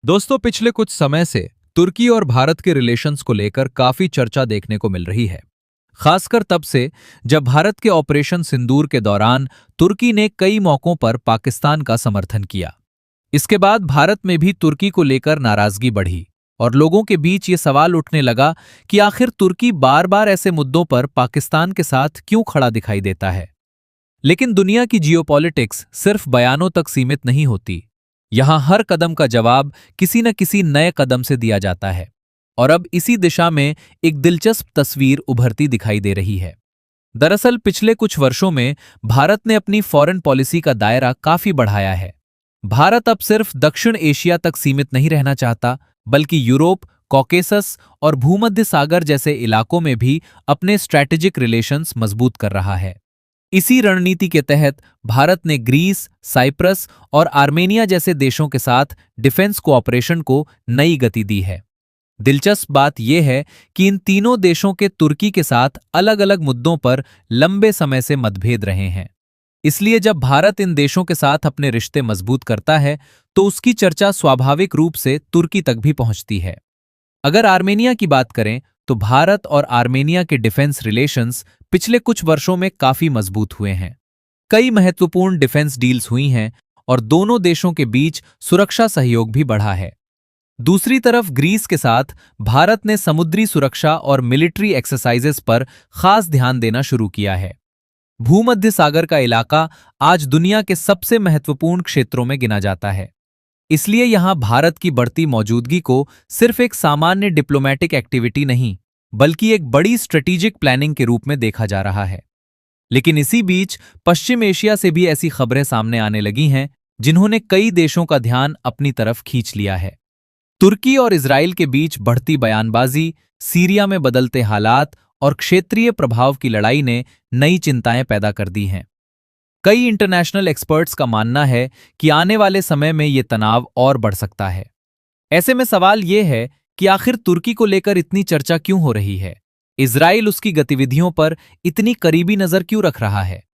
दोस्तों, पिछले कुछ समय से तुर्की और भारत के रिलेशंस को लेकर काफी चर्चा देखने को मिल रही है। खासकर तब से जब भारत के ऑपरेशन सिंदूर के दौरान तुर्की ने कई मौकों पर पाकिस्तान का समर्थन किया। इसके बाद भारत में भी तुर्की को लेकर नाराजगी बढ़ी और लोगों के बीच ये सवाल उठने लगा कि आखिर तुर्की बार बार ऐसे मुद्दों पर पाकिस्तान के साथ क्यों खड़ा दिखाई देता है। लेकिन दुनिया की जियोपॉलिटिक्स सिर्फ बयानों तक सीमित नहीं होती। यहां हर कदम का जवाब किसी न किसी नए कदम से दिया जाता है और अब इसी दिशा में एक दिलचस्प तस्वीर उभरती दिखाई दे रही है। दरअसल पिछले कुछ वर्षों में भारत ने अपनी फॉरेन पॉलिसी का दायरा काफी बढ़ाया है। भारत अब सिर्फ दक्षिण एशिया तक सीमित नहीं रहना चाहता, बल्कि यूरोप, कॉकेसस और भूमध्य सागर जैसे इलाकों में भी अपने स्ट्रैटेजिक रिलेशंस मजबूत कर रहा है। इसी रणनीति के तहत भारत ने ग्रीस, साइप्रस और आर्मेनिया जैसे देशों के साथ डिफेंस कोऑपरेशन को नई गति दी है। दिलचस्प बात यह है कि इन तीनों देशों के तुर्की के साथ अलग-अलग मुद्दों पर लंबे समय से मतभेद रहे हैं। इसलिए जब भारत इन देशों के साथ अपने रिश्ते मजबूत करता है, तो उसकी चर्चा स्वाभाविक रूप से तुर्की तक भी पहुंचती है। अगर आर्मेनिया की बात करें, तो भारत और आर्मेनिया के डिफेंस रिलेशंस पिछले कुछ वर्षों में काफी मजबूत हुए हैं। कई महत्वपूर्ण डिफेंस डील्स हुई हैं और दोनों देशों के बीच सुरक्षा सहयोग भी बढ़ा है। दूसरी तरफ ग्रीस के साथ भारत ने समुद्री सुरक्षा और मिलिट्री एक्सरसाइजेस पर खास ध्यान देना शुरू किया है। भूमध्य सागर का इलाका आज दुनिया के सबसे महत्वपूर्ण क्षेत्रों में गिना जाता है। इसलिए यहां भारत की बढ़ती मौजूदगी को सिर्फ एक सामान्य डिप्लोमैटिक एक्टिविटी नहीं, बल्कि एक बड़ी स्ट्रेटेजिक प्लानिंग के रूप में देखा जा रहा है। लेकिन इसी बीच पश्चिम एशिया से भी ऐसी खबरें सामने आने लगी हैं जिन्होंने कई देशों का ध्यान अपनी तरफ खींच लिया है। तुर्की और इजराइल के बीच बढ़ती बयानबाजी, सीरिया में बदलते हालात और क्षेत्रीय प्रभाव की लड़ाई ने नई चिंताएं पैदा कर दी हैं। कई इंटरनेशनल एक्सपर्ट्स का मानना है कि आने वाले समय में ये तनाव और बढ़ सकता है। ऐसे में सवाल ये है कि आखिर तुर्की को लेकर इतनी चर्चा क्यों हो रही है? इजराइल उसकी गतिविधियों पर इतनी करीबी नजर क्यों रख रहा है?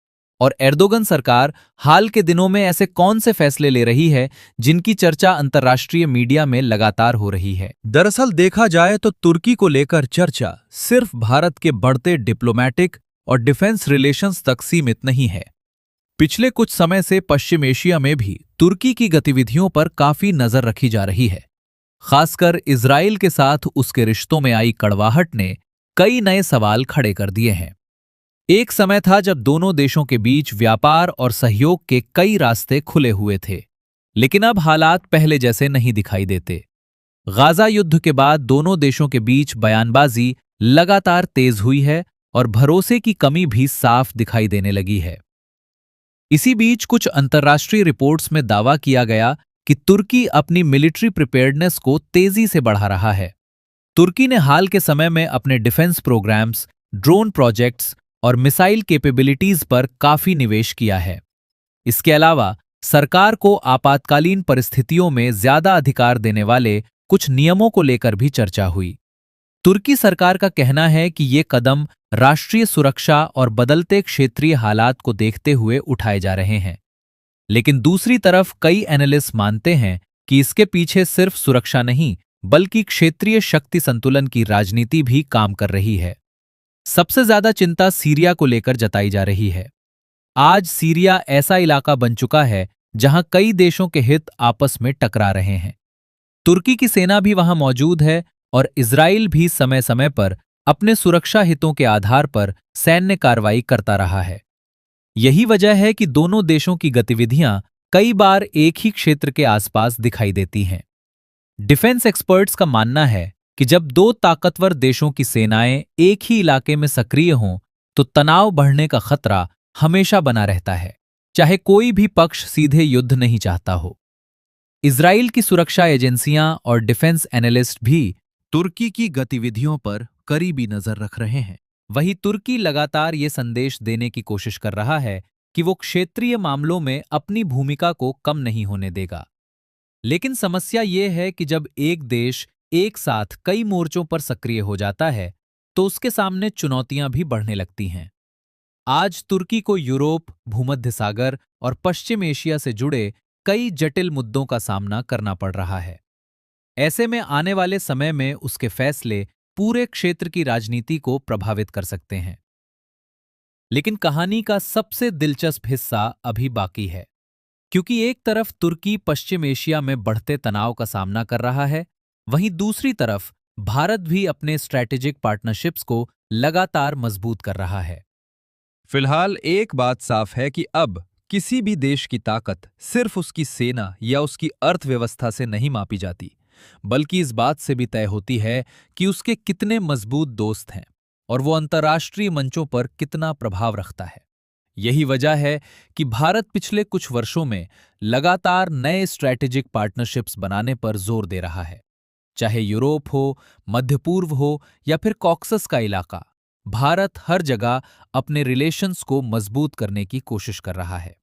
और एर्दोगन सरकार हाल के दिनों में ऐसे कौन से फैसले ले रही है जिनकी चर्चा अंतर्राष्ट्रीय मीडिया में लगातार हो रही है? दरअसल देखा जाए तो तुर्की को लेकर चर्चा सिर्फ भारत के बढ़ते डिप्लोमैटिक और डिफेंस रिलेशंस तक सीमित नहीं है। पिछले कुछ समय से पश्चिम एशिया में भी तुर्की की गतिविधियों पर काफी नजर रखी जा रही है। खासकर इजराइल के साथ उसके रिश्तों में आई कड़वाहट ने कई नए सवाल खड़े कर दिए हैं। एक समय था जब दोनों देशों के बीच व्यापार और सहयोग के कई रास्ते खुले हुए थे, लेकिन अब हालात पहले जैसे नहीं दिखाई देते। गाजा युद्ध के बाद दोनों देशों के बीच बयानबाजी लगातार तेज हुई है और भरोसे की कमी भी साफ दिखाई देने लगी है। इसी बीच कुछ अंतर्राष्ट्रीय रिपोर्ट्स में दावा किया गया कि तुर्की अपनी मिलिट्री प्रिपेयर्डनेस को तेजी से बढ़ा रहा है। तुर्की ने हाल के समय में अपने डिफेंस प्रोग्राम्स, ड्रोन प्रोजेक्ट्स और मिसाइल कैपेबिलिटीज पर काफी निवेश किया है। इसके अलावा सरकार को आपातकालीन परिस्थितियों में ज्यादा अधिकार देने वाले कुछ नियमों को लेकर भी चर्चा हुई। तुर्की सरकार का कहना है कि ये कदम राष्ट्रीय सुरक्षा और बदलते क्षेत्रीय हालात को देखते हुए उठाए जा रहे हैं। लेकिन दूसरी तरफ कई एनालिस्ट मानते हैं कि इसके पीछे सिर्फ सुरक्षा नहीं, बल्कि क्षेत्रीय शक्ति संतुलन की राजनीति भी काम कर रही है। सबसे ज्यादा चिंता सीरिया को लेकर जताई जा रही है। आज सीरिया ऐसा इलाका बन चुका है जहां कई देशों के हित आपस में टकरा रहे हैं। तुर्की की सेना भी वहां मौजूद है और इजराइल भी समय समय पर अपने सुरक्षा हितों के आधार पर सैन्य कार्रवाई करता रहा है। यही वजह है कि दोनों देशों की गतिविधियां कई बार एक ही क्षेत्र के आसपास दिखाई देती हैं। डिफेंस एक्सपर्ट्स का मानना है कि जब दो ताकतवर देशों की सेनाएं एक ही इलाके में सक्रिय हों, तो तनाव बढ़ने का खतरा हमेशा बना रहता है, चाहे कोई भी पक्ष सीधे युद्ध नहीं चाहता हो। इजराइल की सुरक्षा एजेंसियां और डिफेंस एनालिस्ट भी तुर्की की गतिविधियों पर करीबी नजर रख रहे हैं। वहीं तुर्की लगातार ये संदेश देने की कोशिश कर रहा है कि वो क्षेत्रीय मामलों में अपनी भूमिका को कम नहीं होने देगा। लेकिन समस्या ये है कि जब एक देश एक साथ कई मोर्चों पर सक्रिय हो जाता है, तो उसके सामने चुनौतियां भी बढ़ने लगती हैं। आज तुर्की को यूरोप, भूमध्य सागर और पश्चिम एशिया से जुड़े कई जटिल मुद्दों का सामना करना पड़ रहा है। ऐसे में आने वाले समय में उसके फैसले पूरे क्षेत्र की राजनीति को प्रभावित कर सकते हैं। लेकिन कहानी का सबसे दिलचस्प हिस्सा अभी बाकी है, क्योंकि एक तरफ तुर्की पश्चिम एशिया में बढ़ते तनाव का सामना कर रहा है, वहीं दूसरी तरफ भारत भी अपने स्ट्रैटेजिक पार्टनरशिप्स को लगातार मजबूत कर रहा है। फिलहाल एक बात साफ है कि अब किसी भी देश की ताकत सिर्फ उसकी सेना या उसकी अर्थव्यवस्था से नहीं मापी जाती, बल्कि इस बात से भी तय होती है कि उसके कितने मजबूत दोस्त हैं और वो अंतर्राष्ट्रीय मंचों पर कितना प्रभाव रखता है। यही वजह है कि भारत पिछले कुछ वर्षों में लगातार नए स्ट्रैटेजिक पार्टनरशिप्स बनाने पर जोर दे रहा है। चाहे यूरोप हो, मध्य पूर्व हो या फिर कॉक्सस का इलाका, भारत हर जगह अपने रिलेशंस को मजबूत करने की कोशिश कर रहा है।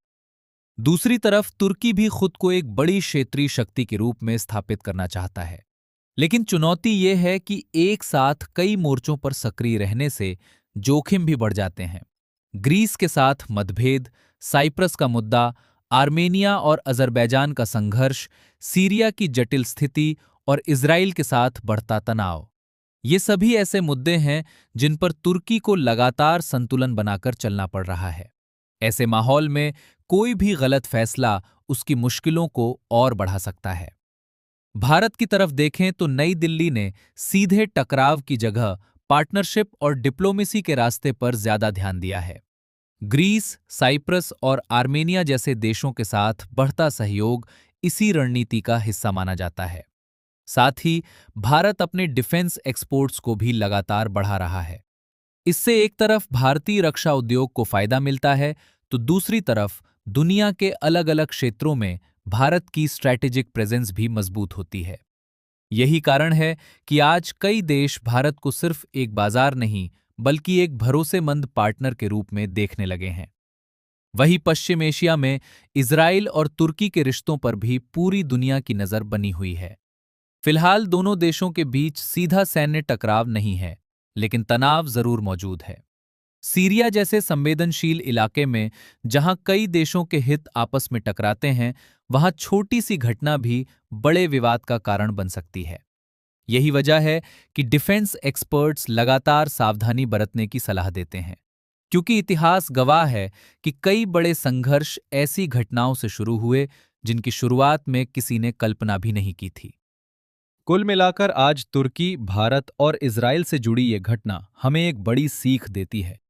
दूसरी तरफ तुर्की भी खुद को एक बड़ी क्षेत्रीय शक्ति के रूप में स्थापित करना चाहता है, लेकिन चुनौती ये है कि एक साथ कई मोर्चों पर सक्रिय रहने से जोखिम भी बढ़ जाते हैं। ग्रीस के साथ मतभेद, साइप्रस का मुद्दा, आर्मेनिया और अजरबैजान का संघर्ष, सीरिया की जटिल स्थिति और इजराइल के साथ बढ़ता तनाव, ये सभी ऐसे मुद्दे हैं जिन पर तुर्की को लगातार संतुलन बनाकर चलना पड़ रहा है। ऐसे माहौल में कोई भी गलत फैसला उसकी मुश्किलों को और बढ़ा सकता है। भारत की तरफ देखें तो नई दिल्ली ने सीधे टकराव की जगह पार्टनरशिप और डिप्लोमेसी के रास्ते पर ज्यादा ध्यान दिया है। ग्रीस, साइप्रस और आर्मेनिया जैसे देशों के साथ बढ़ता सहयोग इसी रणनीति का हिस्सा माना जाता है। साथ ही भारत अपने डिफेंस एक्सपोर्ट्स को भी लगातार बढ़ा रहा है। इससे एक तरफ भारतीय रक्षा उद्योग को फायदा मिलता है, तो दूसरी तरफ दुनिया के अलग अलग क्षेत्रों में भारत की स्ट्रैटेजिक प्रेजेंस भी मजबूत होती है। यही कारण है कि आज कई देश भारत को सिर्फ एक बाजार नहीं, बल्कि एक भरोसेमंद पार्टनर के रूप में देखने लगे हैं। वहीं पश्चिम एशिया में इजराइल और तुर्की के रिश्तों पर भी पूरी दुनिया की नजर बनी हुई है। फिलहाल दोनों देशों के बीच सीधा सैन्य टकराव नहीं है, लेकिन तनाव जरूर मौजूद है। सीरिया जैसे संवेदनशील इलाके में जहां कई देशों के हित आपस में टकराते हैं, वहां छोटी सी घटना भी बड़े विवाद का कारण बन सकती है। यही वजह है कि डिफेंस एक्सपर्ट्स लगातार सावधानी बरतने की सलाह देते हैं, क्योंकि इतिहास गवाह है कि कई बड़े संघर्ष ऐसी घटनाओं से शुरू हुए जिनकी शुरुआत में किसी ने कल्पना भी नहीं की थी। कुल मिलाकर आज तुर्की, भारत और इजराइल से जुड़ी ये घटना हमें एक बड़ी सीख देती है।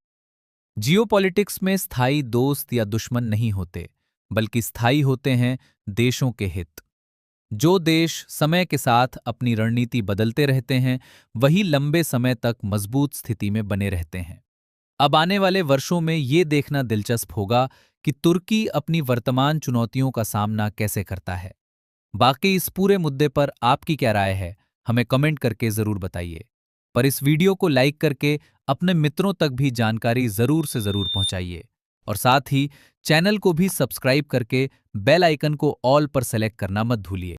जियोपॉलिटिक्स में स्थायी दोस्त या दुश्मन नहीं होते, बल्कि स्थायी होते हैं देशों के हित। जो देश समय के साथ अपनी रणनीति बदलते रहते हैं, वही लंबे समय तक मजबूत स्थिति में बने रहते हैं। अब आने वाले वर्षों में ये देखना दिलचस्प होगा कि तुर्की अपनी वर्तमान चुनौतियों का सामना कैसे करता है। बाकी इस पूरे मुद्दे पर आपकी क्या राय है, हमें कमेंट करके जरूर बताइए। पर इस वीडियो को लाइक करके अपने मित्रों तक भी जानकारी जरूर से जरूर पहुंचाइए, और साथ ही चैनल को भी सब्सक्राइब करके बेल आइकन को ऑल पर सेलेक्ट करना मत भूलिए।